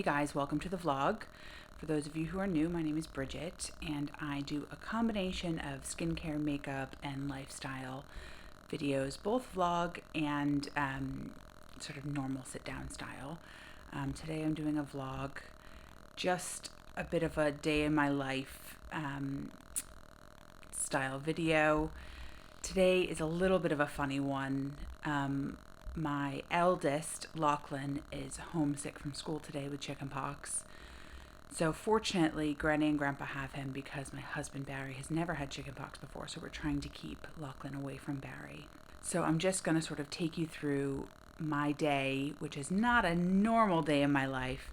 Hey guys, welcome to the vlog. For those of you who are new, my name is Bridget and I do a combination of skincare, makeup, and lifestyle videos, both vlog and sort of normal sit-down style. Today I'm doing a vlog, just a bit of a day in my life style video. Today is a little bit of a funny one. My eldest, Lachlan, is homesick from school today with chickenpox. So fortunately, Granny and Grandpa have him because my husband, Barrie, has never had chickenpox before, so we're trying to keep Lachlan away from Barrie. So I'm just going to sort of take you through my day, which is not a normal day in my life,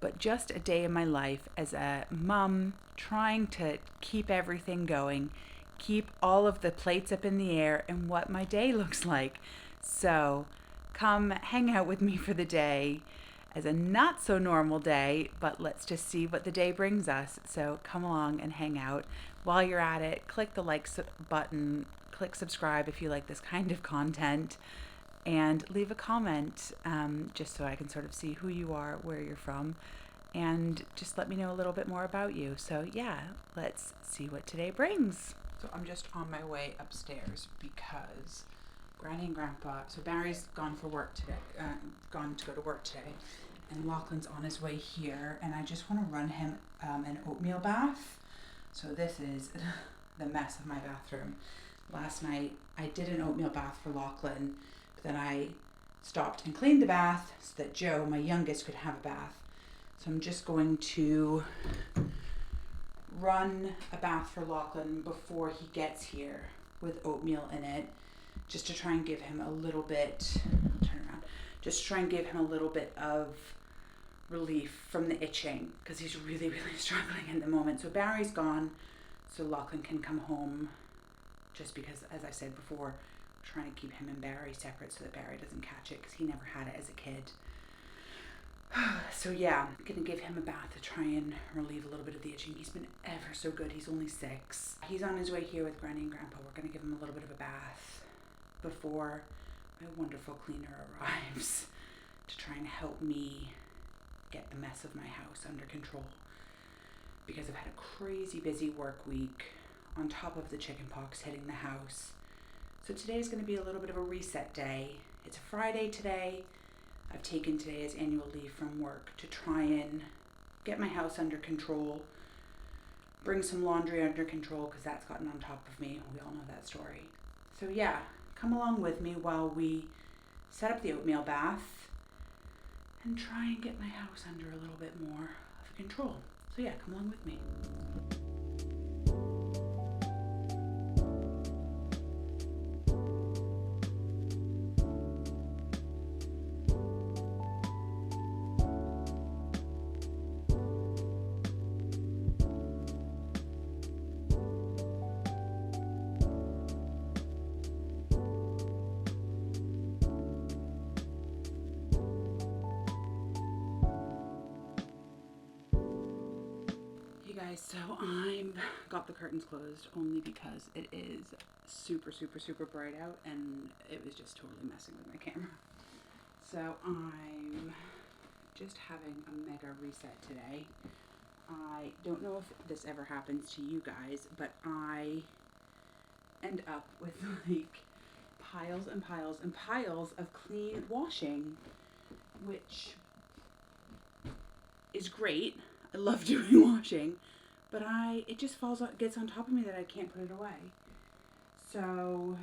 but just a day in my life as a mom trying to keep everything going, keep all of the plates up in the air, and what my day looks like. So come hang out with me for the day as a not so normal day, but let's just see what the day brings us. So come along and hang out. While you're at it, click the like button, click subscribe if you like this kind of content, and leave a comment just so I can sort of see who you are, where you're from, and just let me know a little bit more about you. So yeah, let's see what today brings. So I'm just on my way upstairs because Granny and Grandpa, so Barry's gone for work today, gone to go to work today, and Lachlan's on his way here, and I just want to run him an oatmeal bath. So this is the mess of my bathroom. Last night I did an oatmeal bath for Lachlan, but then I stopped and cleaned the bath so that Joe, my youngest, could have a bath. So I'm just going to run a bath for Lachlan before he gets here with oatmeal in it, just to try and give him a little bit, just to try and give him a little bit of relief from the itching, because he's really struggling at the moment. So Barry's gone, so Lachlan can come home, just because, as I said before, we're trying to keep him and Barry separate so that Barry doesn't catch it, because he never had it as a kid. So yeah, I'm gonna give him a bath to try and relieve a little bit of the itching. He's been ever so good. He's only 6. He's on his way here with Granny and Grandpa. We're gonna give him a little bit of a bath before my wonderful cleaner arrives to try and help me get the mess of my house under control, because I've had a crazy busy work week on top of the chickenpox hitting the house. So today's going to be a little bit of a reset day. It's a Friday today. I've taken today as annual leave from work to try and get my house under control, bring some laundry under control because that's gotten on top of me. We all know that story. So yeah, come along with me while we set up the oatmeal bath and try and get my house under a little bit more of control. So yeah, come along with me. So I'm got the curtains closed only because it is super bright out and it was just totally messing with my camera. So I'm just having a mega reset today. I don't know if this ever happens to you guys, but I end up with like piles and piles and piles of clean washing, which is great. I love doing washing. But it just gets on top of me that I can't put it away. So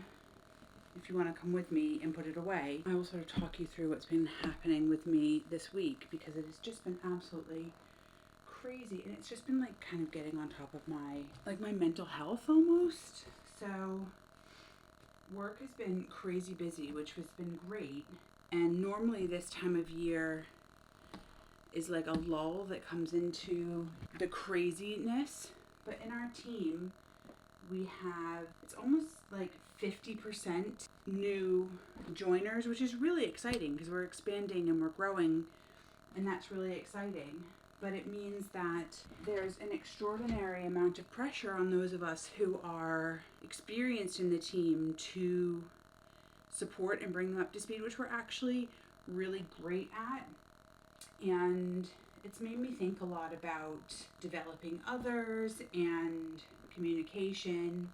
if you want to come with me and put it away, I will sort of talk you through what's been happening with me this week, because it has just been absolutely crazy. And it's just been like kind of getting on top of my mental health almost. So work has been crazy busy, which has been great. And normally this time of year is like a lull that comes into the craziness, but in our team we have, it's almost like 50% new joiners, which is really exciting because we're expanding and we're growing, and that's really exciting. But it means that there's an extraordinary amount of pressure on those of us who are experienced in the team to support and bring them up to speed, which we're actually really great at. And it's made me think a lot about developing others and communication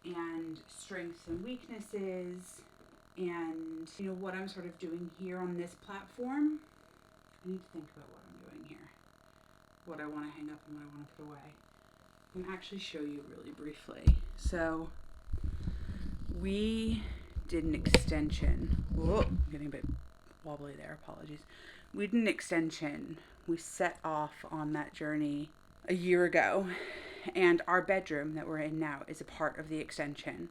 and strengths and weaknesses, and what I'm sort of doing here on this platform. I need to think about what I'm doing here, what I want to hang up and what I want to put away. I can actually show you really briefly. So we did an extension. Whoa, I'm getting a bit wobbly there, apologies. We did an extension. We set off on that journey a year ago, and our bedroom that we're in now is a part of the extension.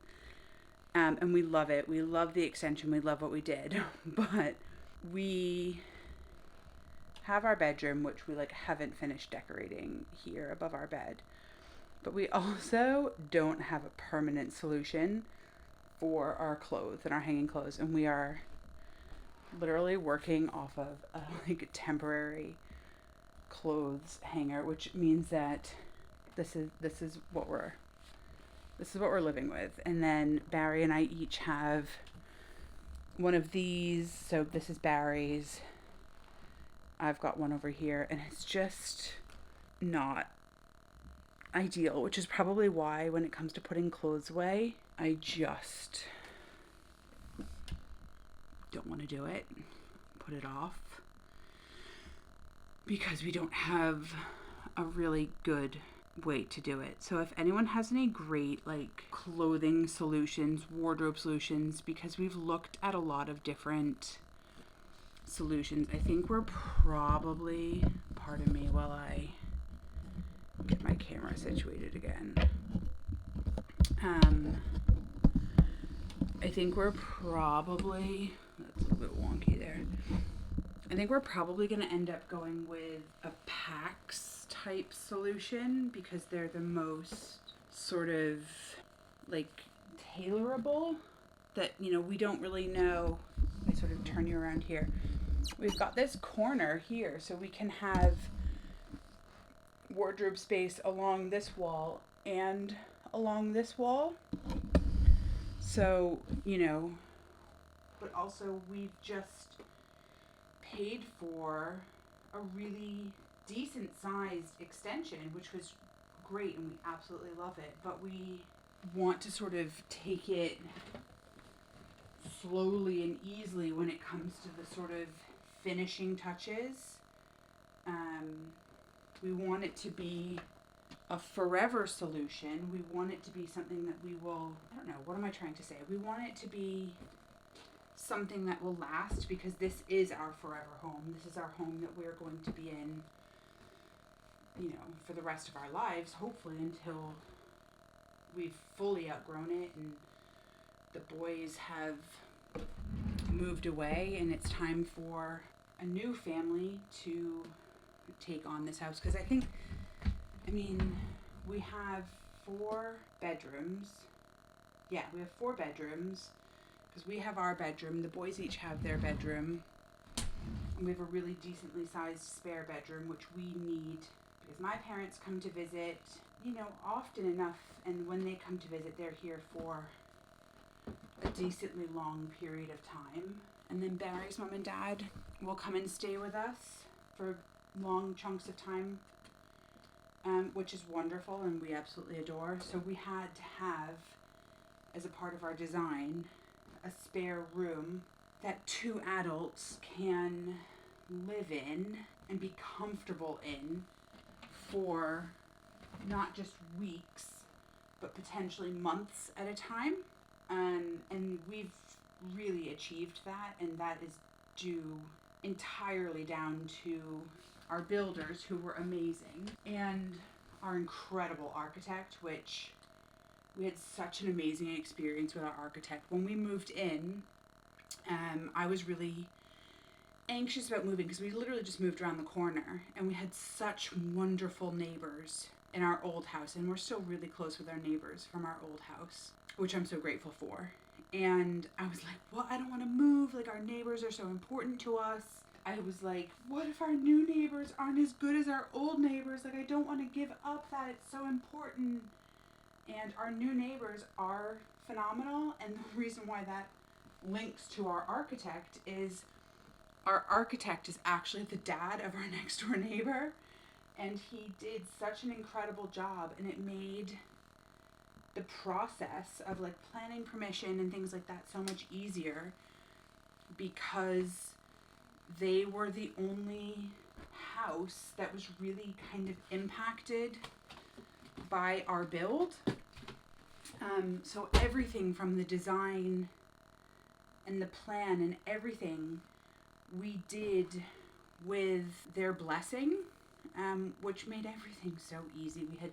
And we love it. We love the extension. We love what we did. But we have our bedroom, which we haven't finished decorating here above our bed. But we also don't have a permanent solution for our clothes and our hanging clothes. And we are literally working off of a temporary clothes hanger, which means that this is what we're living with. And then Barrie and I each have one of these. So this is Barrie's. I've got one over here, and it's just not ideal, which is probably why when it comes to putting clothes away, I just don't want to do it, put it off, because we don't have a really good way to do it. So if anyone has any great clothing solutions, wardrobe solutions, because we've looked at a lot of different solutions, I think we're probably, pardon me while I get my camera situated again. I think we're probably, that's a little bit wonky there. I think we're probably going to end up going with a PAX type solution, because they're the most sort of tailorable, that, we don't really know. I sort of turn you around here. We've got this corner here, so we can have wardrobe space along this wall and along this wall. So, but also we've just paid for a really decent sized extension, which was great, and we absolutely love it. But we want to sort of take it slowly and easily when it comes to the sort of finishing touches. We want it to be a forever solution. We want it to be something that we will, I don't know, what am I trying to say? We want it to be something that will last, because this is our forever home. This is our home that we're going to be in, for the rest of our lives, hopefully, until we've fully outgrown it and the boys have moved away and it's time for a new family to take on this house. Because we have 4 bedrooms. Yeah, we have 4 bedrooms, because we have our bedroom, the boys each have their bedroom, and we have a really decently sized spare bedroom, which we need because my parents come to visit, often enough, and when they come to visit, they're here for a decently long period of time. And then Barrie's mom and dad will come and stay with us for long chunks of time, which is wonderful and we absolutely adore. So we had to have, as a part of our design, a spare room that 2 adults can live in and be comfortable in for not just weeks, but potentially months at a time. And we've really achieved that, and that is due entirely down to our builders, who were amazing, and our incredible architect, which we had such an amazing experience with our architect. When we moved in, I was really anxious about moving, because we literally just moved around the corner, and we had such wonderful neighbors in our old house, and we're still really close with our neighbors from our old house, which I'm so grateful for. And I was like, well, I don't want to move, our neighbors are so important to us. I was like, what if our new neighbors aren't as good as our old neighbors? I don't want to give up that, it's so important. And our new neighbors are phenomenal, and the reason why that links to our architect is Our architect is actually the dad of our next door neighbor, and he did such an incredible job, and it made the process of like planning permission and things like that so much easier, because they were the only house that was really kind of impacted by our build. So everything from the design and the plan and everything we did with their blessing, which made everything so easy. We had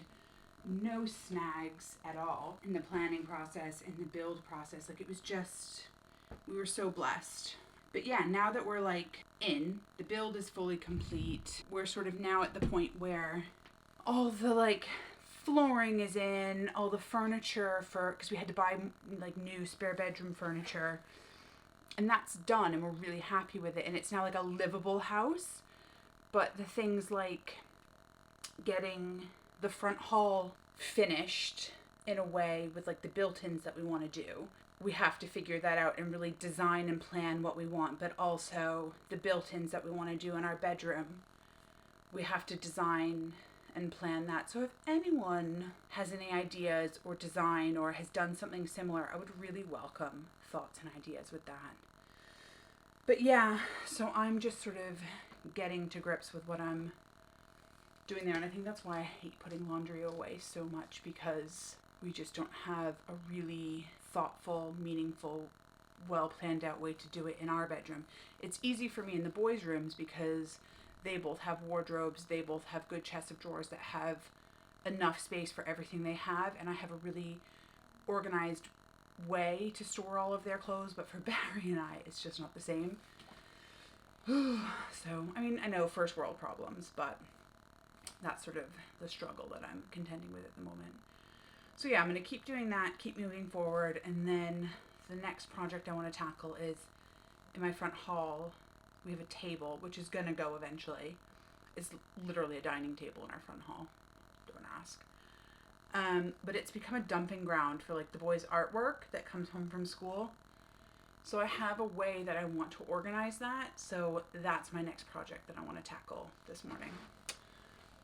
no snags at all in the planning process, in the build process. Like, it was just, we were so blessed. But yeah, now that we're like in, the build is fully complete. We're sort of now at the point where all the like flooring is in, all the furniture because we had to buy like new spare bedroom furniture, and that's done, and we're really happy with it, and it's now like a livable house. But the things like getting the front hall finished in a way with like the built-ins that we want to do, we have to figure that out and really design and plan what we want. But also the built-ins that we want to do in our bedroom, we have to design and plan that. So if anyone has any ideas or design or has done something similar, I would really welcome thoughts and ideas with that. But yeah, so I'm just sort of getting to grips with what I'm doing there, and I think that's why I hate putting laundry away so much, because we just don't have a really thoughtful, meaningful, well planned out way to do it in our bedroom. It's easy for me in the boys' rooms because they both have wardrobes, they both have good chests of drawers that have enough space for everything they have, and I have a really organized way to store all of their clothes. But for Barrie and I, it's just not the same. So, I mean, I know first world problems, but that's sort of the struggle that I'm contending with at the moment. So yeah, I'm going to keep doing that, keep moving forward, and then the next project I want to tackle is in my front hall. We have a table, which is going to go eventually. It's literally a dining table in our front hall. Don't ask. But it's become a dumping ground for like the boys' artwork that comes home from school. So I have a way that I want to organize that. So that's my next project that I want to tackle this morning.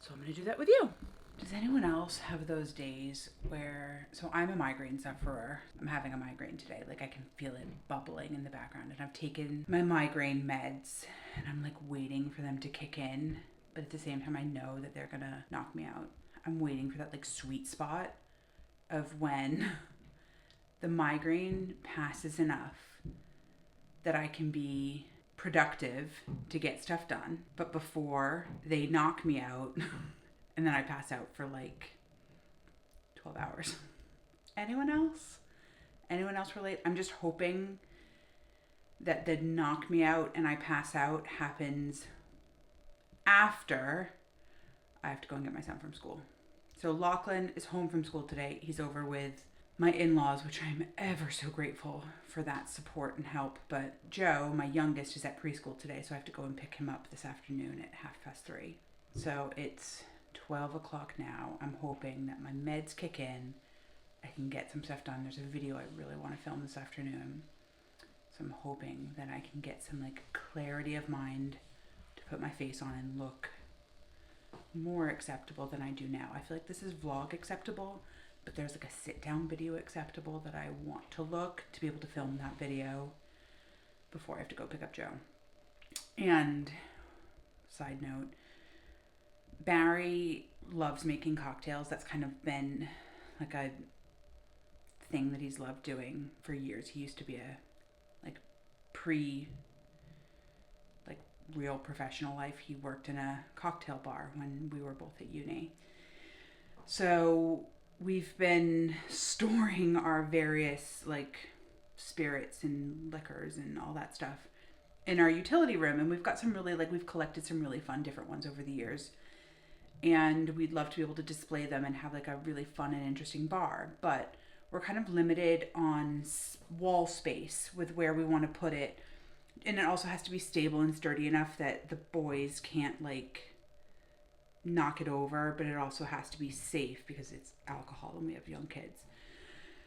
So I'm going to do that with you. Does anyone else have those days where, so I'm a migraine sufferer. I'm having a migraine today. Like, I can feel it bubbling in the background, and I've taken my migraine meds and I'm like waiting for them to kick in. But at the same time, I know that they're going to knock me out. I'm waiting for that like sweet spot of when the migraine passes enough that I can be productive to get stuff done, but before they knock me out and then I pass out for like 12 hours. Anyone else? Anyone else relate? I'm just hoping that the knock me out and I pass out happens after I have to go and get my son from school. So Lachlan is home from school today. He's over with my in-laws, which I'm ever so grateful for that support and help. But Joe, my youngest, is at preschool today, so I have to go and pick him up this afternoon at 3:30. So it's 12 o'clock now. I'm hoping that my meds kick in. I can get some stuff done. There's a video I really want to film this afternoon. So I'm hoping that I can get some like clarity of mind to put my face on and look more acceptable than I do now. I feel like this is vlog acceptable, but there's like a sit down video acceptable that I want to look to be able to film that video before I have to go pick up Joe. And side note, Barrie loves making cocktails. That's kind of been like a thing that he's loved doing for years. He used to be a real professional life. He worked in a cocktail bar when we were both at uni. So we've been storing our various like spirits and liquors and all that stuff in our utility room, and we've got some really we've collected some really fun different ones over the years, and we'd love to be able to display them and have like a really fun and interesting bar, but we're kind of limited on wall space with where we want to put it. And it also has to be stable and sturdy enough that the boys can't like knock it over, but it also has to be safe because it's alcohol and we have young kids.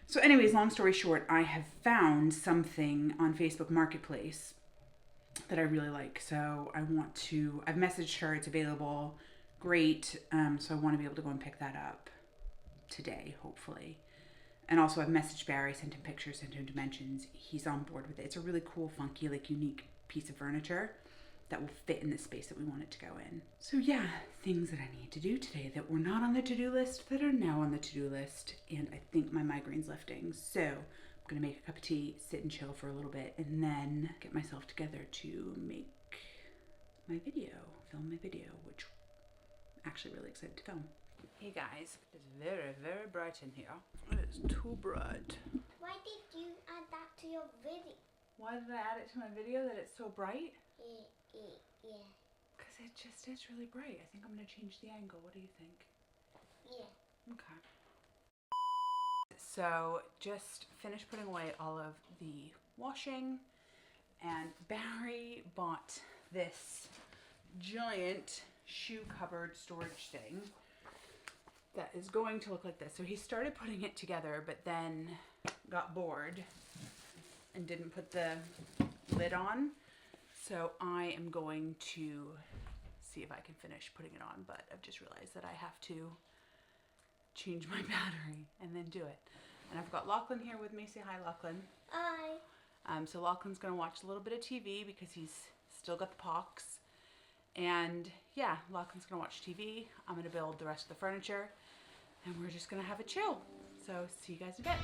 So anyways, long story short, I have found something on Facebook Marketplace that I really like. So I've messaged her, it's available. Great. So I want to be able to go and pick that up today, hopefully. And also I've messaged Barrie, sent him pictures, sent him dimensions. He's on board with it. It's a really cool, funky, like unique piece of furniture that will fit in the space that we want it to go in. So yeah, things that I need to do today that were not on the to-do list that are now on the to-do list. And I think my migraine's lifting. So I'm gonna make a cup of tea, sit and chill for a little bit, and then get myself together to make my video, film my video, which I'm actually really excited to film. Hey guys, it's very, very bright in here. It is too bright. Why did you add that to your video? Why did I add it to my video that it's so bright? Yeah. Because it just is really bright. I think I'm going to change the angle. What do you think? Yeah. Okay. So just finished putting away all of the washing, and Barrie bought this giant shoe cupboard storage thing that is going to look like this. So he started putting it together, but then got bored and didn't put the lid on. So I am going to see if I can finish putting it on, but I've just realized that I have to change my battery and then do it. And I've got Lachlan here with me. Say hi, Lachlan. Hi. So Lachlan's gonna watch a little bit of TV because he's still got the pox. And yeah, Lachlan's gonna watch TV. I'm gonna build the rest of the furniture and we're just gonna have a chill. So see you guys in a bit.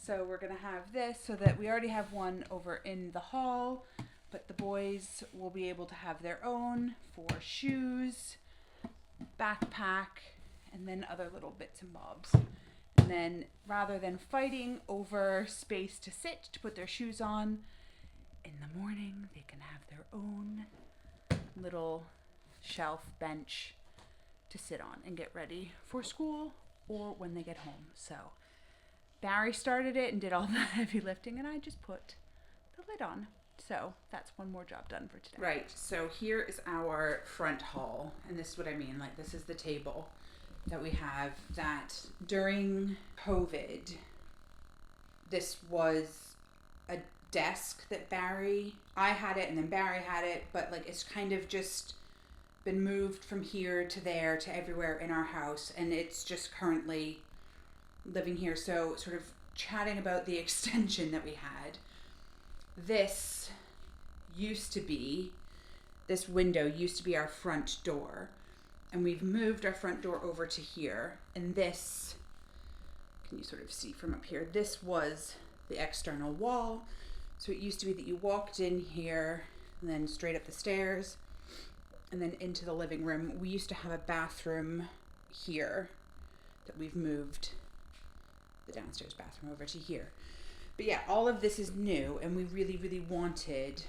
So we're gonna have this so that we already have one over in the hall, but the boys will be able to have their own for shoes, backpack, and then other little bits and bobs. And then rather than fighting over space to sit, to put their shoes on, in the morning they can have their own little shelf bench to sit on and get ready for school or when they get home. So Barrie started it and did all the heavy lifting, and I just put the lid on. So that's one more job done for today. Right, so here is our front hall, and this is what I mean. Like, this is the table that we have that during COVID, this was a desk that I had it and then Barrie had it, but like it's kind of just been moved from here to there to everywhere in our house, and it's just currently living here. So sort of chatting about the extension that we had. This window used to be our front door, and we've moved our front door over to here. And this, can you sort of see from up here, this was the external wall. So it used to be that you walked in here and then straight up the stairs and then into the living room. We used to have a bathroom here that we've moved the downstairs bathroom over to here. But yeah, all of this is new, and we really, really wanted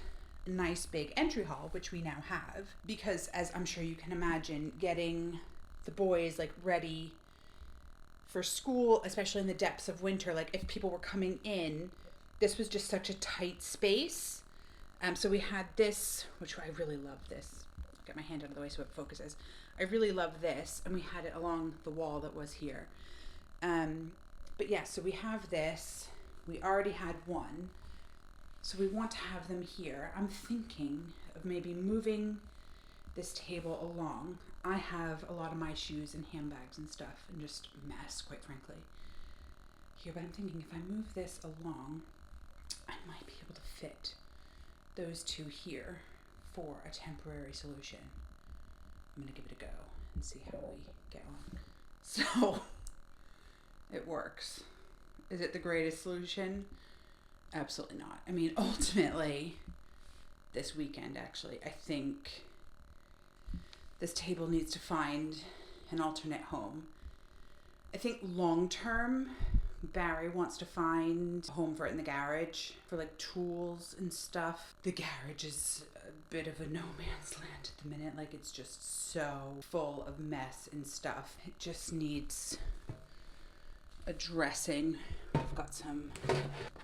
a nice big entry hall, which we now have, because as I'm sure you can imagine, getting the boys like ready for school, especially in the depths of winter, like if people were coming in, this was just such a tight space. So we had this, which I really love this. Get my hand out of the way so it focuses. I really love this, and we had it along the wall that was here. But yeah, so we have this. We already had one. So we want to have them here. I'm thinking of maybe moving this table along. I have a lot of my shoes and handbags and stuff and just a mess, quite frankly, here. But I'm thinking if I move this along, I might be able to fit those two here for a temporary solution. I'm gonna give it a go and see how we get on. So it works. Is it the greatest solution? Absolutely not. I mean, ultimately, this weekend, actually, I think this table needs to find an alternate home. I think long term, Barrie wants to find a home for it in the garage for like tools and stuff. The garage is a bit of a no man's land at the minute. Like, it's just so full of mess and stuff. It just needs addressing. We've got some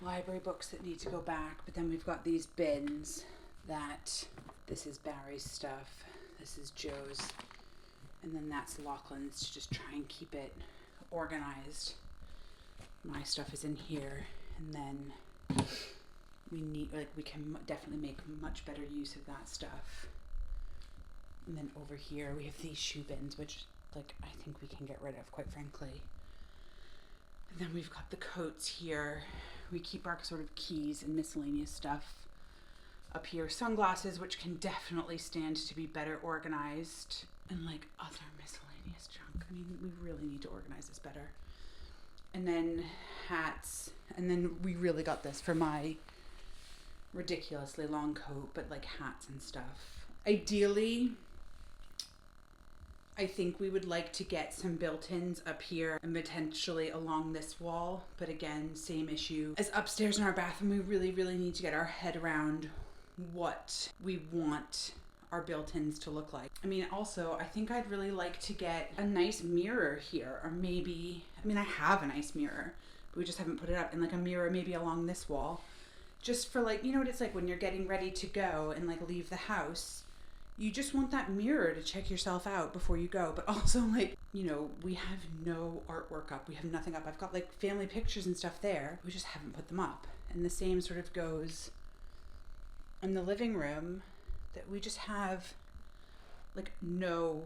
library books that need to go back, but then we've got these bins that this is Barrie's stuff, this is Joe's, and then that's Lachlan's to just try and keep it organized. My stuff is in here, and then we can definitely make much better use of that stuff. And then over here we have these shoe bins, which like I think we can get rid of, quite frankly. And then we've got the coats here. We keep our sort of keys and miscellaneous stuff up here. Sunglasses, which can definitely stand to be better organized, and like other miscellaneous junk. I mean, we really need to organize this better. And then hats, and then we really got this for my ridiculously long coat, but like hats and stuff. Ideally, I think we would like to get some built-ins up here and potentially along this wall. But again, same issue as upstairs in our bathroom. We really, really need to get our head around what we want our built-ins to look like. I mean, also, I think I'd really like to get a nice mirror here, or maybe, I mean, I have a nice mirror, but we just haven't put it up, and like a mirror maybe along this wall, just for like, you know what it's like when you're getting ready to go and like leave the house. You just want that mirror to check yourself out before you go. But also, like, you know, we have no artwork up. We have nothing up. I've got like family pictures and stuff there. We just haven't put them up. And the same sort of goes in the living room, that we just have like no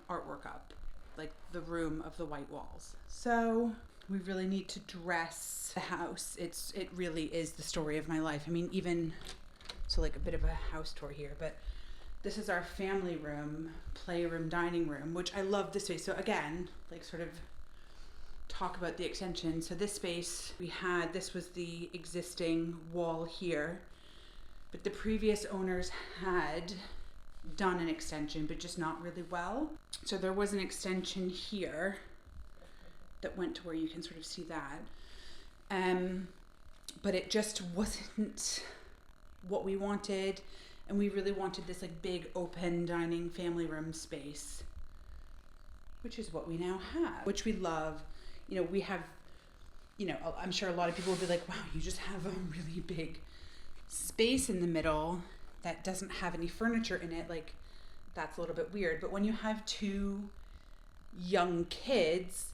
artwork up, like the room of the white walls. So we really need to dress the house. It really is the story of my life. I mean, even so, like a bit of a house tour here, but this is our family room, playroom, dining room, which I love this space. So again, like sort of talk about the extension. So this space this was the existing wall here, but the previous owners had done an extension, but just not really well. So there was an extension here that went to where you can sort of see that. But it just wasn't what we wanted. And we really wanted this like big open dining family room space, which is what we now have, which we love. You know, we have, you know, I'm sure a lot of people will be like, wow, you just have a really big space in the middle that doesn't have any furniture in it. Like, that's a little bit weird. But when you have two young kids,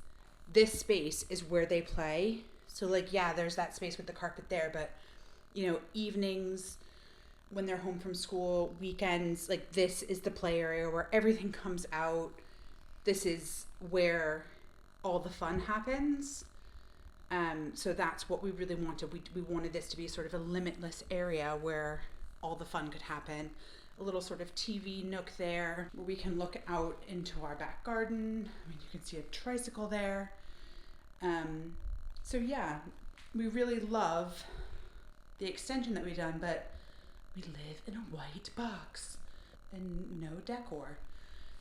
this space is where they play. So like, yeah, there's that space with the carpet there, but you know, evenings, when they're home from school, weekends, like this is the play area where everything comes out. This is where all the fun happens. So that's what we really wanted. We wanted this to be sort of a limitless area where all the fun could happen. A little sort of TV nook there where we can look out into our back garden. I mean, you can see a tricycle there. So yeah, we really love the extension that we've done, but we live in a white box and no decor.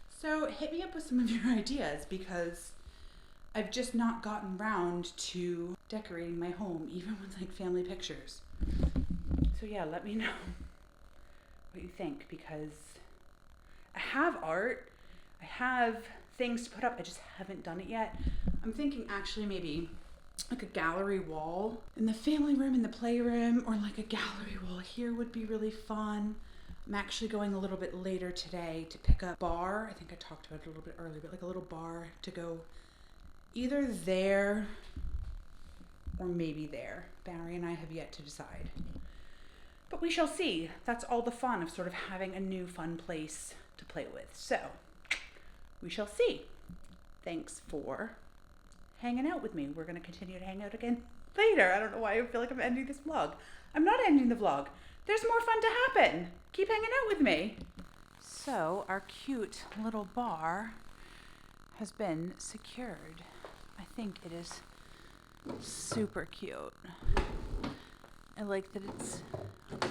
So hit me up with some of your ideas, because I've just not gotten round to decorating my home, even with like family pictures. So yeah, let me know what you think, because I have art, I have things to put up, I just haven't done it yet. I'm thinking actually maybe like a gallery wall in the family room, in the playroom, or like a gallery wall here would be really fun. I'm actually going a little bit later today to pick up a bar. I think I talked about it a little bit earlier, but like a little bar to go either there or maybe there. Barrie and I have yet to decide. But we shall see. That's all the fun of sort of having a new fun place to play with. So we shall see. Thanks for hanging out with me. We're going to continue to hang out again later. I don't know why I feel like I'm ending this vlog. I'm not ending the vlog. There's more fun to happen. Keep hanging out with me. So our cute little bar has been secured. I think it is Super cute. I like that it's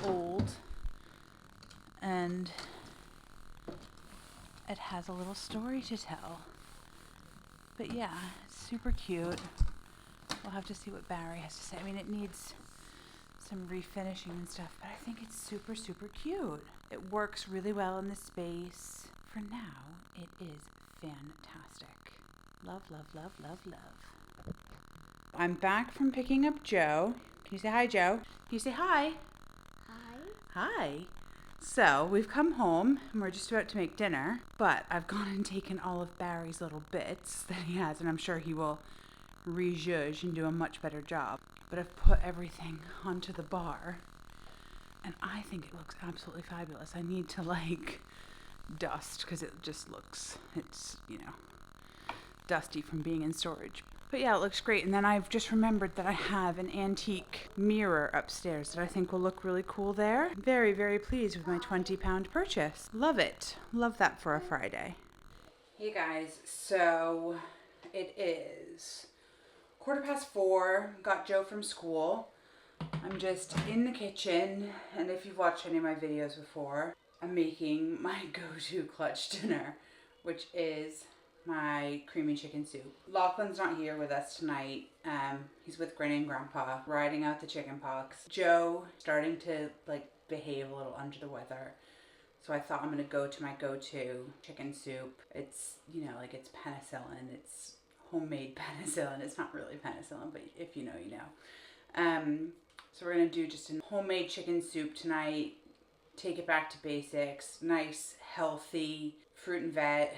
old and it has a little story to tell. But yeah, it's super cute. We'll have to see what Barrie has to say. I mean, it needs some refinishing and stuff, but I think it's super, super cute. It works really well in the space. For now, it is fantastic. Love, love, love, love, love. I'm back from picking up Joe. Can you say hi, Joe? Can you say hi? Hi. Hi. So we've come home and we're just about to make dinner, but I've gone and taken all of Barry's little bits that he has, and I'm sure he will rejudge and do a much better job. But I've put everything onto the bar, and I think it looks absolutely fabulous. I need to dust because it just looks, it's, dusty from being in storage. But yeah, it looks great. And then I've just remembered that I have an antique mirror upstairs that I think will look really cool there. Very, very pleased with my £20 purchase. Love it. Love that for a Friday. Hey guys, so it is 4:15. Got Joe from school. I'm just in the kitchen, and if you've watched any of my videos before, I'm making my go-to clutch dinner, which is my creamy chicken soup. Lachlan's not here with us tonight. He's with Granny and Grandpa, riding out the chickenpox. Joe starting to behave a little under the weather. So I thought I'm gonna go to my go-to chicken soup. It's, it's penicillin. It's homemade penicillin. It's not really penicillin, but if you know, you know. So we're gonna do just a homemade chicken soup tonight. Take it back to basics. Nice, healthy fruit and veg.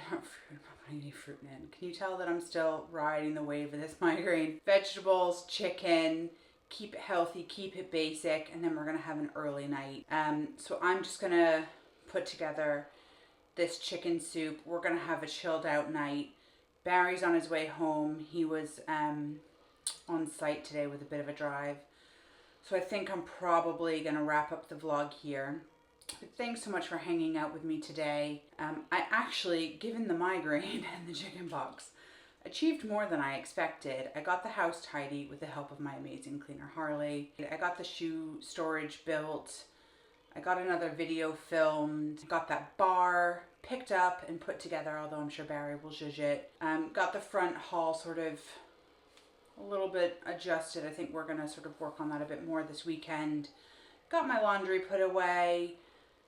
I need fruit in. Can you tell that I'm still riding the wave of this migraine? Vegetables, chicken, keep it healthy, keep it basic, and then we're gonna have an early night. So I'm just gonna put together this chicken soup. We're gonna have a chilled out night. Barry's on his way home. He was on site today with a bit of a drive. So I think I'm probably gonna wrap up the vlog here. But thanks so much for hanging out with me today. I actually, given the migraine and the chickenpox, achieved more than I expected. I got the house tidy with the help of my amazing cleaner Harley. I got the shoe storage built. I got another video filmed. Got that bar picked up and put together, although I'm sure Barrie will judge it. Got the front hall sort of a little bit adjusted. I think we're gonna sort of work on that a bit more this weekend. Got my laundry put away.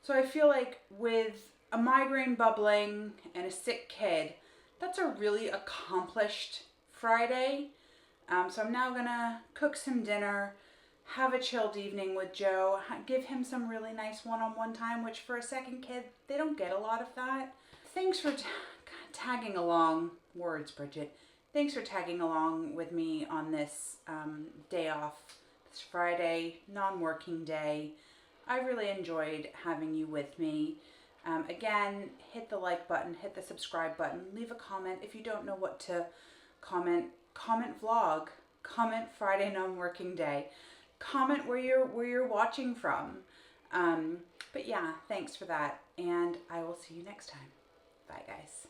So I feel like with a migraine bubbling and a sick kid, that's a really accomplished Friday. So I'm now gonna cook some dinner, have a chilled evening with Joe, give him some really nice one-on-one time, which for a second kid, they don't get a lot of that. Thanks for tagging along, words, Bridget. Thanks for tagging along with me on this day off, this Friday, non-working day. I really enjoyed having you with me. Again, hit the like button, hit the subscribe button, leave a comment. If you don't know what to comment, comment vlog, comment Friday non-working day, comment where you're watching from. But yeah, thanks for that, and I will see you next time. Bye guys.